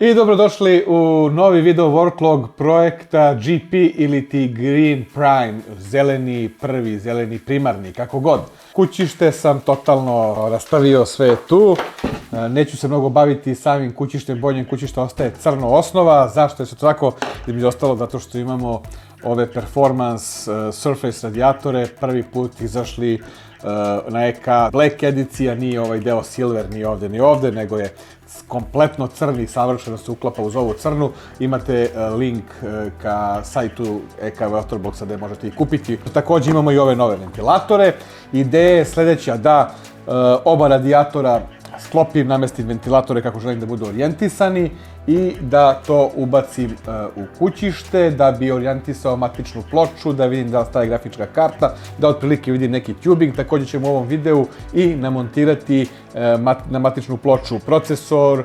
I dobrodošli u novi video worklog projekta GP ili ti Green Prime, zeleni prvi, zeleni primarni, kako god. Kućište sam totalno rastavio sve tu. Neću se mnogo baviti samim kućištem, boljem kućišta ostaje crno osnova. Zašto je se to tako? Između ostalo zato što imamo ove performance surface radijatore, prvi put izašli na EK Black edicija, nije ovaj deo silver ni ovde, nego je kompletno crni, savršeno se uklapa uz ovu crnu. Imate link ka sajtu EK Waterboxa gde možete ih kupiti. Takođe imamo i ove nove ventilatore. Ideja je sledeća, da oba radijatora sklopim, namestim ventilatore kako želim da budu orijentisani i da to ubacim u kućište, da bi orijentisao matičnu ploču, da vidim da li staje grafička karta, da otprilike vidim neki tubing. Takođe ćemo u ovom videu i namontirati na matičnu ploču procesor,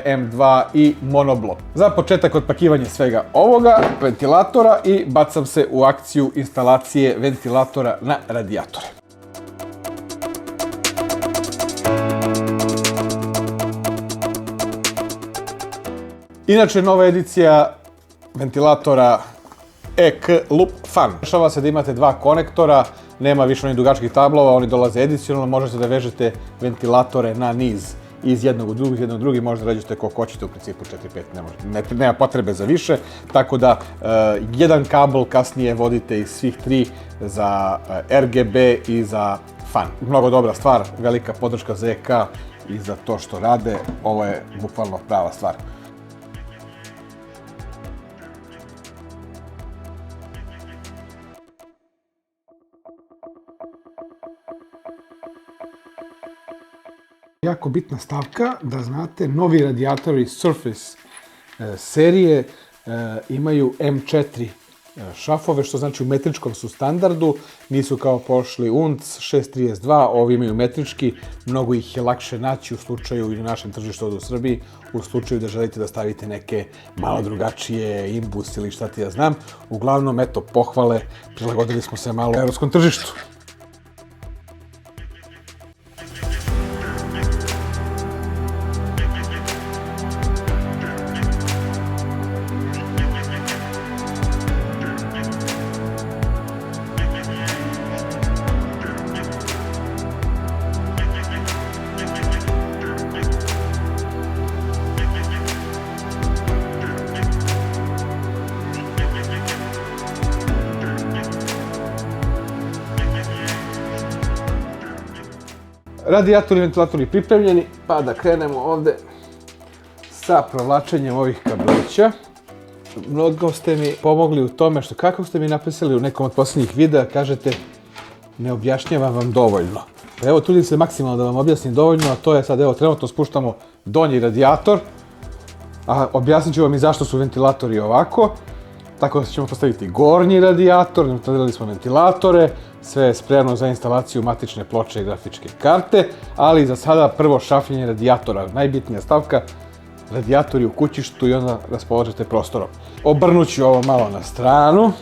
M2 i monoblok. Za početak otpakivanje svega ovoga, ventilatora, i bacam se u akciju instalacije ventilatora na radijatore. Inače, nova edicija ventilatora EK Loop Fan. Dešava se da imate dva konektora, nema više onih dugačkih tablova, oni dolaze edicionalno, možete da vežete ventilatore na niz iz jednog u drugi, možda ređete koliko hoćete, u principu 4-5, nema potrebe za više, tako da jedan kabel kasnije vodite iz svih tri za RGB i za fan. Mnogo dobra stvar, velika podrška za EK i za to što rade, ovo je bukvalno prava stvar. Jako bitna stavka, da znate, novi radijatori Surface serije imaju M4 šafove, što znači u metričkom su standardu, nisu kao prošli UNC 632, ovi imaju metrički, mnogo ih je lakše naći u slučaju i na našem tržištu ovdje u Srbiji, u slučaju da želite da stavite neke malo drugačije imbus ili šta ti ja znam. Uglavnom, eto, pohvale, prilagodili smo se malo evropskom tržištu. Radijatori i ventilatori pripremljeni, pa da krenemo ovde sa provlačenjem ovih kablića. Mnogo ste mi pomogli u tome što, kako ste mi napisali u nekom od posljednjih videa, kažete ne objašnjavam vam dovoljno. Evo, trudim se maksimalno da vam objasnim dovoljno, a to je sad, evo, trenutno spuštamo donji radijator, a objasnit ću vam i zašto su ventilatori ovako. Tako da ćemo postaviti gornji radijator, instalirali smo ventilatore, sve je spremno za instalaciju matične ploče i grafičke karte, ali za sada prvo šafljenje radijatora, najbitnija stavka, radijatori u kućištu i onda raspoložite prostorom. Obrnut ću ovo malo na stranu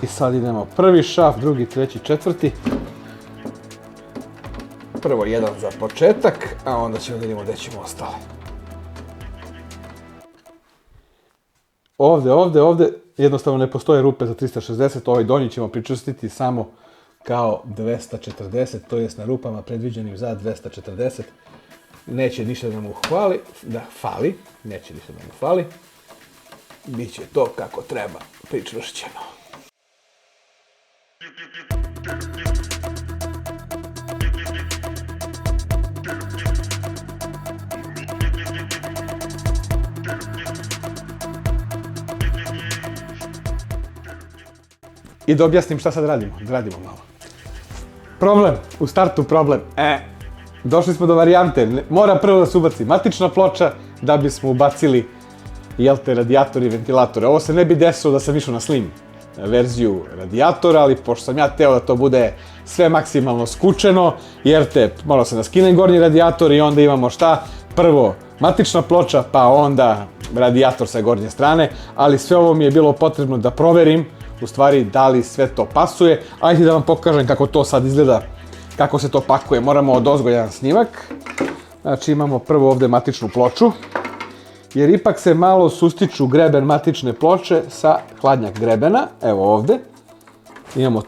i sad idemo prvi šaf, drugi, treći, četvrti. Prvo jedan za početak, a onda ćemo da vidimo gde ćemo ostale. Ovde, jednostavno ne postoje rupe za 360, ovaj donji ćemo pričvrstiti samo kao 240, to jest na rupama predviđenim za 240. Neće ništa da mu fali, neće ništa da mu fali. Biće to kako treba, pričvršćeno. I da objasnim šta sad radimo. Radimo malo. Problem, u startu problem. Došli smo do varijante, mora prvo da se ubaci matična ploča da bismo ubacili, jel te, radijator i ventilatore. Ovo se ne bi desilo da sam išao na slim verziju radijatora, ali pošto sam ja teo da to bude sve maksimalno skučeno, jer te, morao sam da skinem gornji radijator i onda imamo šta? Prvo matična ploča, pa onda radijator sa gornje strane, ali sve ovo mi je bilo potrebno da proverim u stvari da li sve to pasuje. Ajde da vam pokažem kako to sad izgleda, kako se to pakuje. Moramo odozgo jedan snimak. Znači imamo prvo ovde matičnu ploču jer ipak se malo sustiču greben matične ploče sa hladnjak grebena. Evo ovde. Imamo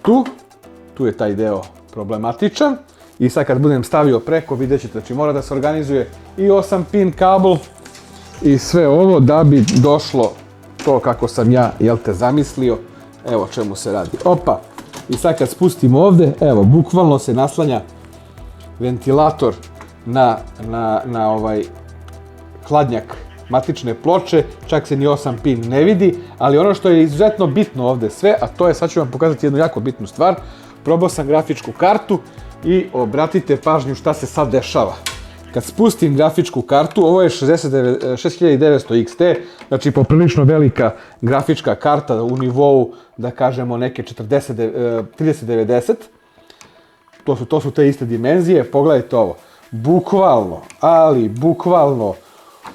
tu je taj deo problematičan. I sad kad budem stavio preko, vidjet ćete, znači mora da se organizuje i 8 pin kabel i sve ovo da bi došlo to kako sam ja, zamislio. Evo o čemu se radi. Opa! I sad kad spustim ovde, evo, bukvalno se naslanja ventilator na ovaj hladnjak matične ploče, čak se ni 8 pin ne vidi, ali ono što je izuzetno bitno ovde sve, a to je, sad ću vam pokazati jednu jako bitnu stvar, probao sam grafičku kartu i obratite pažnju šta se sad dešava. Kad spustim grafičku kartu, ovo je 6900 XT, znači poprilično velika grafička karta u nivou, da kažemo, neke 3090. To su te iste dimenzije, pogledajte ovo. Bukvalno, ali bukvalno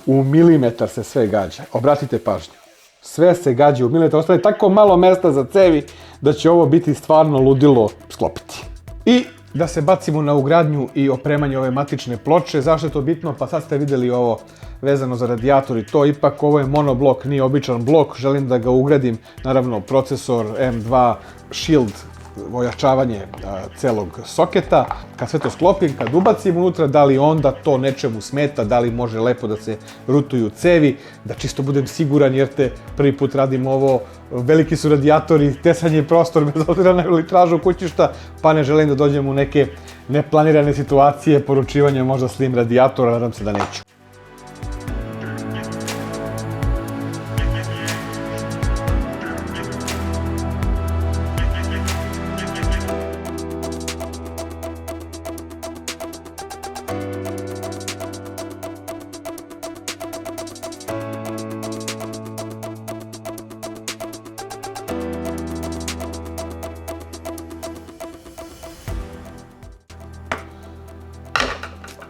u milimetar se sve gađa. Obratite pažnju. Sve se gađa u milimetar, ostaje tako malo mesta za cevi da će ovo biti stvarno ludilo sklopiti. I da se bacimo na ugradnju i opremanje ove matične ploče. Zašto je to bitno? Pa sad ste vidjeli ovo vezano za radijator i to. Ipak ovo je monoblok, nije običan blok. Želim da ga ugradim, naravno procesor M2 Shield, ojačavanje celog soketa. Kad sve to sklopim, kad ubacim unutra, da li onda to nečemu smeta, da li može lepo da se rutuju cevi, da čisto budem siguran jer prvi put radim ovo, veliki su radijatori, tesan je prostor bez obzira na litražu kućišta, pa ne želim da dođem u neke neplanirane situacije, poručivanja možda slim radijatora, nadam se da neću.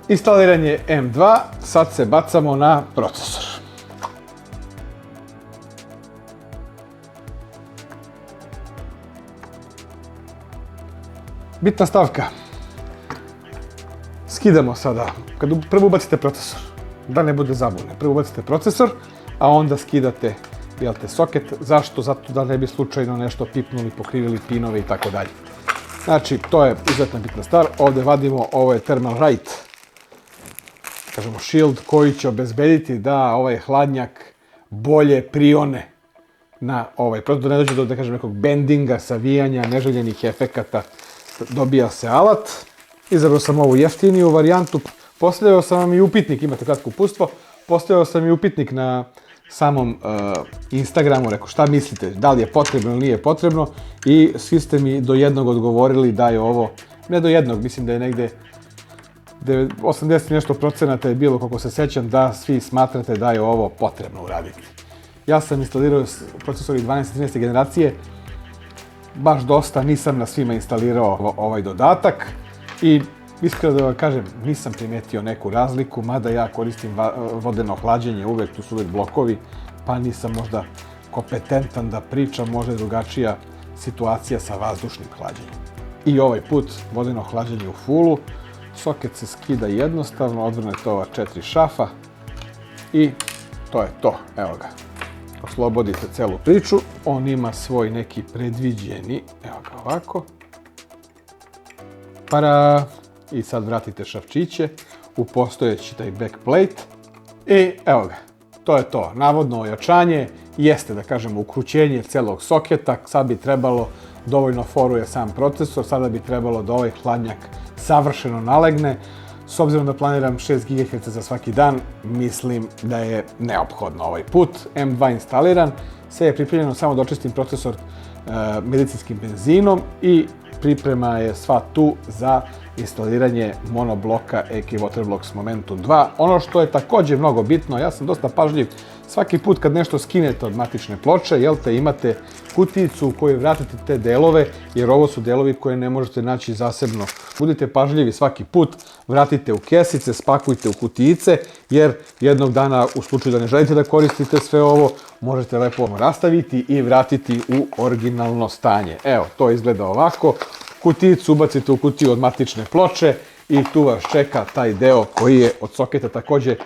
Instaliranje M2, sad se bacamo na procesor. Bitna stavka. Skidamo sada, kad prvo ubacite procesor, da ne bude zabune. Prvo ubacite procesor, a onda skidate soket. Zašto? Zato da ne bi slučajno nešto pipnuli, pokrivili pinove i tako dalje. Znači, to je izuzetno bitna stvar. Ovde vadimo, ovo je Thermalright, kažemo shield, koji će obezbediti da ovaj hladnjak bolje prione na ovaj produkt, da ne dođe do, da kažem, nekog bendinga, savijanja, neželjenih efekata, dobija se alat. Izabrao sam ovu jeftiniju varijantu, postavljao sam vam i upitnik, imate kratko uputstvo, postavljao sam i upitnik na samom Instagramu, rekao šta mislite, da li je potrebno ili nije potrebno, i svi ste mi do jednog odgovorili da je ovo, ne do jednog, mislim da je negde 80 nešto procenata je bilo, koliko se sećam, da svi smatrate da je ovo potrebno uraditi. Ja sam instalirao procesori 12. i 13. generacije, baš dosta, nisam na svima instalirao ovaj dodatak i iskreno da vam kažem, nisam primetio neku razliku, mada ja koristim vodeno hlađenje, uvek tu su uvek blokovi, pa nisam možda kompetentan da pričam, možda je drugačija situacija sa vazdušnim hlađenjem. I ovaj put vodeno hlađenje u fullu, soket se skida jednostavno, odvrnete ova 4 šafa i to je to, evo ga. Oslobodite celu priču, on ima svoj neki predviđeni, evo ga ovako. Para! I sad vratite šavčiće u postojeći taj backplate i evo ga, to je to. Navodno ojačanje jeste, da kažemo, ukrućenje celog soketa, sad bi trebalo, dovoljno foruje sam procesor, sada bi trebalo da ovaj hladnjak savršeno nalegne. S obzirom da planiram 6 GHz za svaki dan, mislim da je neophodno ovaj put. M2 instaliran, sve je pripremljeno, samo da očistim procesor medicinskim benzinom i priprema je sva tu za instaliranje monobloka AK Waterblocks Momentum 2. Ono što je također mnogo bitno, ja sam dosta pažljiv, svaki put kad nešto skinete od matične ploče, imate kutijicu u kojoj vratite te delove, jer ovo su delovi koje ne možete naći zasebno. Budite pažljivi svaki put, vratite u kesice, spakujte u kutijice, jer jednog dana, u slučaju da ne želite da koristite sve ovo, možete lepo rastaviti i vratiti u originalno stanje. Evo, to izgleda ovako. Kutijicu ubacite u kutiju od matične ploče i tu vas čeka taj deo koji je od soketa također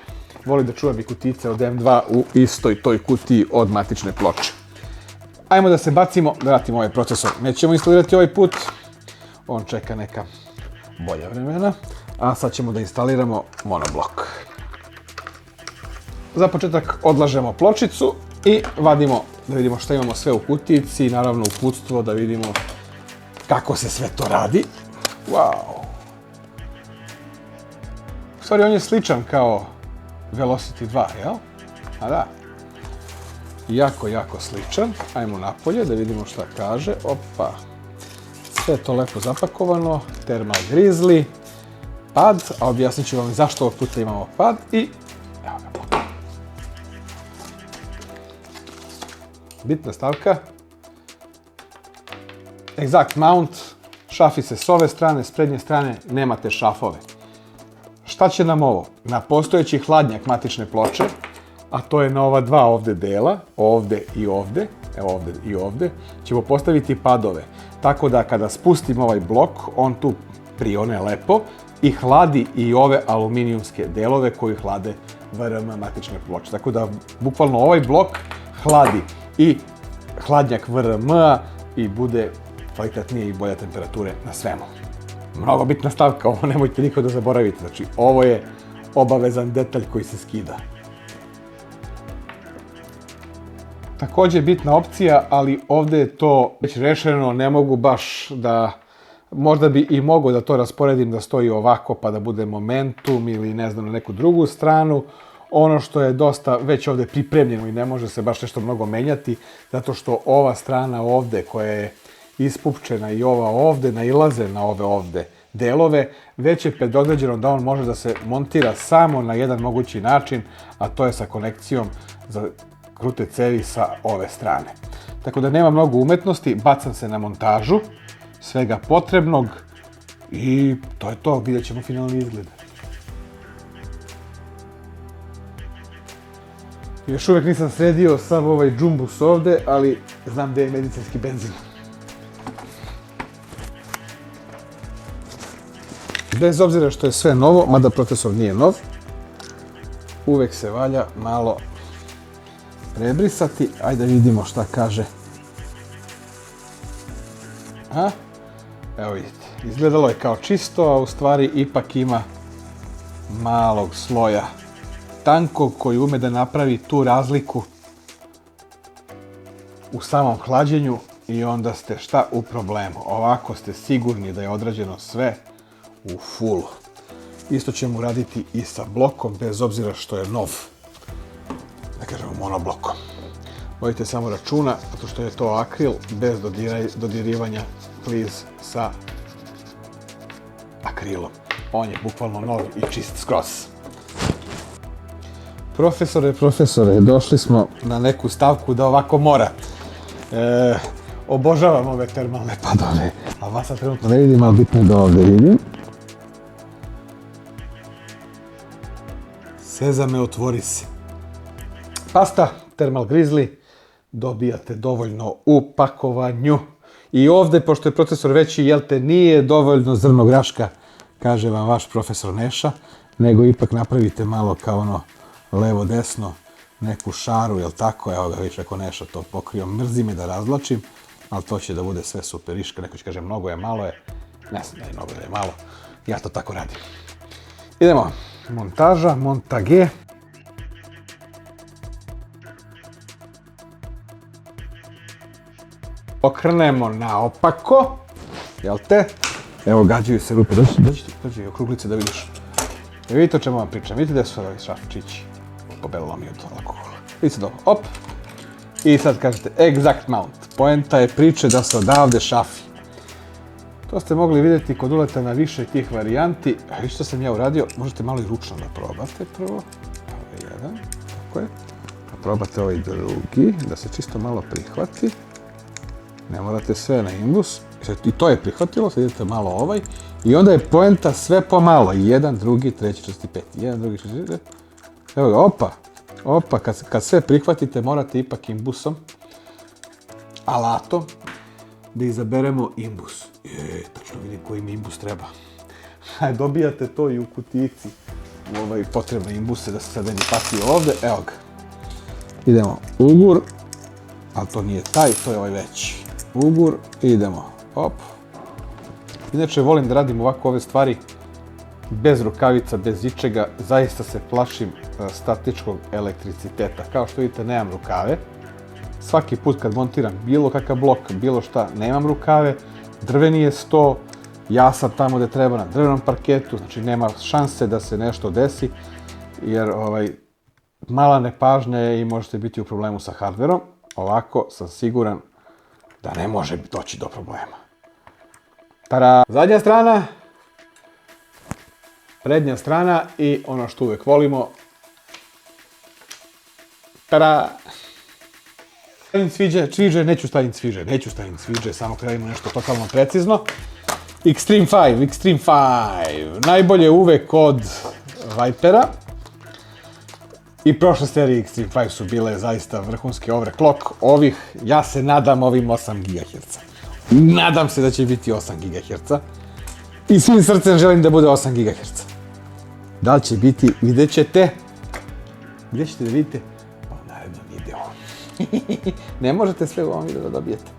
voli da čuvam i kutice od M2 u istoj toj kutiji od matične ploče. Ajmo da se bacimo, da vratimo ovaj procesor. Nećemo instalirati ovaj put, on čeka neka bolja vremena, a sad ćemo da instaliramo monoblok. Za početak odlažemo pločicu i vadimo da vidimo šta imamo sve u kutijici i naravno uputstvo da vidimo kako se sve to radi. Wow! U stvari on je sličan kao Velocity 2, jel? A da. Jako sličan. Ajmo napolje da vidimo šta kaže. Opa! Sve je to lepo zapakovano. Thermal Grizzly. Pad, a objasnit ću vam zašto ovog puta imamo pad i evo ga. Bitna stavka. Exact mount. Šafi se s ove strane, s prednje strane nemate šafove. Šta će nam ovo? Na postojeći hladnjak matične ploče, a to je na ova dva ovde dela, ovde i ovde, evo ovde i ovde, ćemo postaviti padove. Tako da kada spustimo ovaj blok, on tu prione lepo i hladi i ove aluminijumske delove koji hlade VRM matične ploče. Tako da bukvalno ovaj blok hladi i hladnjak VRM-a i bude kvalitetnije i bolje temperature na svemu. Mnogo bitna stavka, ovo nemojte nikad da zaboravite, znači ovo je obavezan detalj koji se skida. Također bitna opcija, ali ovdje je to već rešeno, ne mogu baš da, možda bi i mogao da to rasporedim da stoji ovako pa da bude momentum ili ne znam na neku drugu stranu. Ono što je dosta već ovdje pripremljeno i ne može se baš nešto mnogo menjati, zato što ova strana ovdje koja je ispupčena i ova ovdje nailaze na ove ovdje delove, već je predodređeno da on može da se montira samo na jedan mogući način, a to je sa konekcijom za krute cevi sa ove strane. Tako da nema mnogo umetnosti, bacam se na montažu svega potrebnog i to je to, vidjet ćemo finalni izgled. Još uvijek nisam sredio sav ovaj džumbus ovdje, ali znam gdje je medicinski benzin. Bez obzira što je sve novo, mada procesor nije nov, uvijek se valja malo prebrisati. Ajde vidimo šta kaže. Evo vidite, izgledalo je kao čisto, a u stvari ipak ima malog sloja tankog koji ume da napravi tu razliku u samom hlađenju i onda ste šta u problemu. Ovako ste sigurni da je odrađeno sve u fullu. Isto ćemo uraditi i sa blokom, bez obzira što je nov, da kažemo monoblokom. Vodite samo računa, zato što je to akril, bez dodirivanja kliz sa akrilom. On je bukvalno nov i čist skroz. Profesore, došli smo na neku stavku da ovako mora. Obožavam ove termalne padove, a vas sad trenutno ne vidim, ali bitno je da ovdje vidim. Sezame, otvori se. Pasta, Thermal Grizzly, dobijate dovoljno u pakovanju. I ovdje, pošto je procesor veći, jel te, nije dovoljno zrno graška, kaže vam vaš profesor Neša, nego ipak napravite malo kao ono levo-desno, neku šaru, jel tako? Evo ga, vidiš, ako Neša to pokrio, mrzi me da razvlačim, ali to će da bude sve superiška. Neko će kaže mnogo je, malo je, ne znam da je mnogo, da je malo, ja to tako radim. Idemo, montaža, montage. Okrenemo naopako, jel te? Evo, gađaju se rupe, dođi okruglice da vidiš. Vidite o čemu vam pričam, vidite gdje su ovi šrafčići pobelilo mi od alkohola. Vidite dobro, op. I sad kažete exact mount. Poenta je priče da se odavde šafi. To ste mogli vidjeti kod uleta na više tih varijanti. Vidite što sam ja uradio, možete malo i ručno da probate prvo. Ovo je jedan, tako je. Pa probate ovaj drugi, da se čisto malo prihvati. Ne morate sve na imbus. I to je prihvatilo, sad idete malo ovaj. I onda je poenta sve pomalo. Jedan, drugi, treći, četvrti, peti. Jedan, drugi, četvrti, peti. Evo ga, opa, kad sve prihvatite morate ipak imbusom, alatom, da izaberemo imbus. Tačno vidim koji mi imbus treba. Dobijate to i u kutijici. potrebne imbuse da se sad ne bi patio ovde. Evo ga. Idemo ugur, ali to nije taj, to je ovaj veći. Ugur, idemo, hop. Inače volim da radim ovako ove stvari bez rukavica, bez ičega. Zaista se plašim statičkog elektriciteta. Kao što vidite, nemam rukave. Svaki put kad montiram bilo kakav blok, bilo šta, nemam rukave. Drveni je sto, ja sam tamo gde treba na drvenom parketu, znači nema šanse da se nešto desi, jer mala nepažnja je i možete biti u problemu sa hardverom. Ovako sam siguran da ne može doći do problema. Tada! Zadnja strana, prednja strana i ono što uvek volimo. Tada! Stavim cviđe, neću stavim cviđe, samo krenimo nešto totalno precizno. Xtreme 5, najbolje uvek od Vipera. I prošle serije Xtreme 5 su bile zaista vrhunske overclock. Ja se nadam ovim 8 GHz. Nadam se da će biti 8 GHz. I svim srcem želim da bude 8 GHz. Da li će biti, vidjet ćete. Gdje ćete da vidite? U narednom videu. Ne možete sve u ovom videu da dobijete.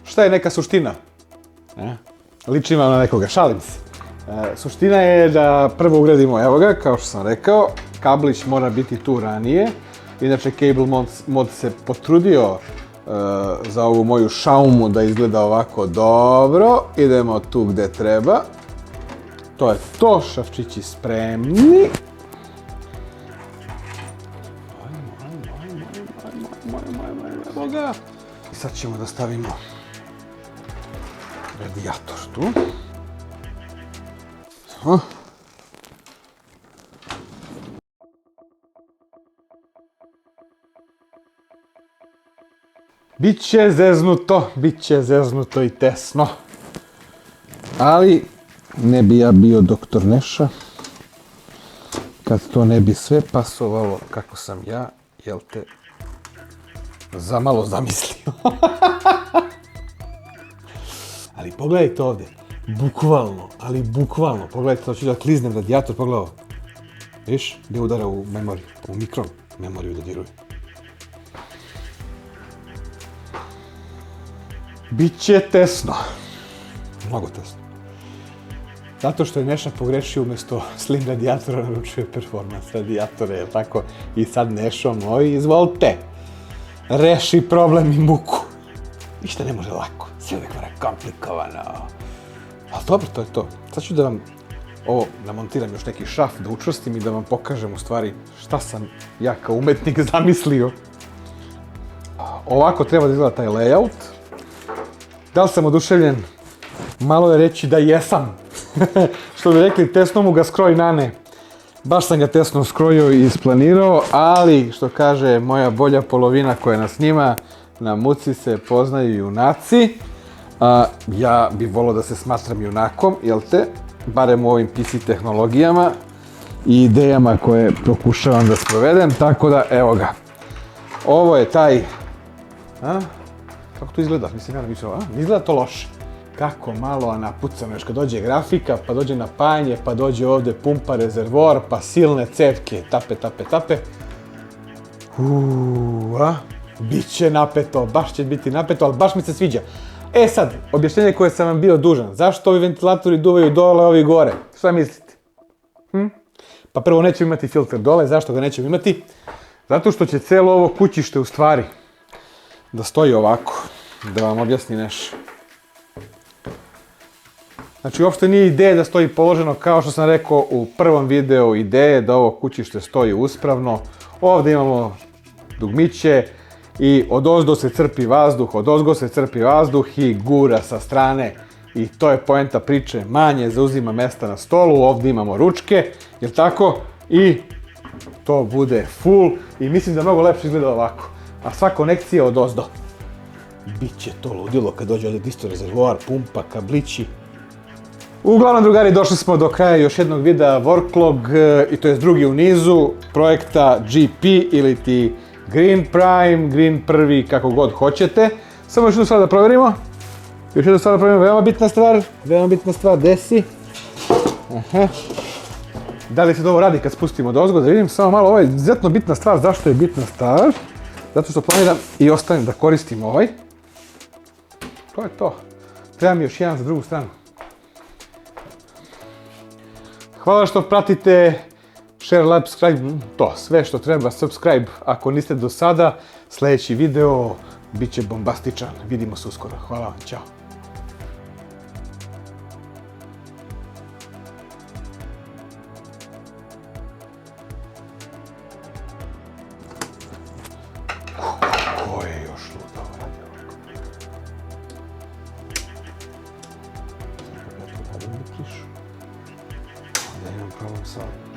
Šta je neka suština? Liči vam na nekoga, šalim se. Suština je da prvo ugradimo, evo ga, kao što sam rekao, kablić mora biti tu ranije. Inače, Cable Mod se potrudio za ovu moju šaumu da izgleda ovako dobro. Idemo tu gde treba. To je to, šrafčići spremni. Evo ga. I sad ćemo da stavimo radijator tu. Biće zeznuto i tesno. Ali ne bi ja bio doktor Neša kad to ne bi sve pasovalo kako sam ja, jel te, zamalo zamislio. Ali pogledajte ovdje, bukvalno, pogledajte, to ću da kliznem radijator, pogledaj ovo. Viš, gdje udara u memoriju, u mikron memoriju dodiruje. Biće tesno, mnogo tesno. Zato što je Neša pogrešio, umjesto slim radijatora naručuje performans radijatore, jel tako? I sad Nešo moj, izvolite, reši problem i muku. Ništa ne može lako, sve uvijek mora komplikovano. Ali dobro, to je to. Sad ću da vam ovo namontiram još neki šraf, da učvrstim i da vam pokažem u stvari šta sam ja kao umetnik zamislio. Ovako treba da izgleda taj layout. Da li sam oduševljen? Malo je reći da jesam. Što bi rekli, tesno mu ga skroj nane. Baš sam ga tesno skrojio i isplanirao, ali što kaže moja bolja polovina koja nas snima, na muci se poznaju junaci. Ja bih volio da se smatram junakom, jel te? Barem u ovim PC tehnologijama i idejama koje pokušavam da sprovedem, tako da evo ga. Ovo je taj... Kako to izgleda? Mislim, ja ne mislim, ne izgleda to loše. Kako malo napucano, još kad dođe grafika, pa dođe napajanje, pa dođe ovde pumpa, rezervoar, pa silne cevke, tape. Biće napeto, baš će biti napeto, ali baš mi se sviđa. E sad, objašnjenje koje sam vam bio dužan. Zašto ovi ventilatori duvaju dole, ovi gore? Šta mislite? Pa prvo nećemo imati filter dole, zašto ga nećemo imati? Zato što će celo ovo kućište u stvari da stoji ovako, da vam objasni nešto. Znači, uopšte nije ideja da stoji položeno, kao što sam rekao u prvom videu, ideje da ovo kućište stoji uspravno. Ovdje imamo dugmiće i odozdo se crpi vazduh, odozgo se crpi vazduh i gura sa strane I to je poenta priče, manje zauzima mesta na stolu, ovdje imamo ručke, jel tako? I to bude full i mislim da mnogo lepše izgleda ovako. A sva konekcija od ozdo. Biće to ludilo kad dođe ovdje isto rezervoar, pumpa, kablići. Uglavnom, drugari, došli smo do kraja još jednog videa Worklog, i to je drugi u nizu projekta GP ili ti Green Prime, Green prvi, kako god hoćete. Samo još jednu stvar da provjerimo. Veoma bitna stvar, desi. Aha. Da li se ovo radi kad spustimo dozgo, da vidim samo malo, ovo je izuzetno bitna stvar. Zašto je bitna stvar? Zato što planiram i ostavim da koristim ovaj. To je to. Treba mi još jedan za drugu stranu. Hvala što pratite, share, like, subscribe, to, sve što treba, subscribe ako niste do sada. Sljedeći video bit će bombastičan, vidimo se uskoro, hvala vam, ćao. Ko je još ludo radio ovako? Da imam problem sa ovim.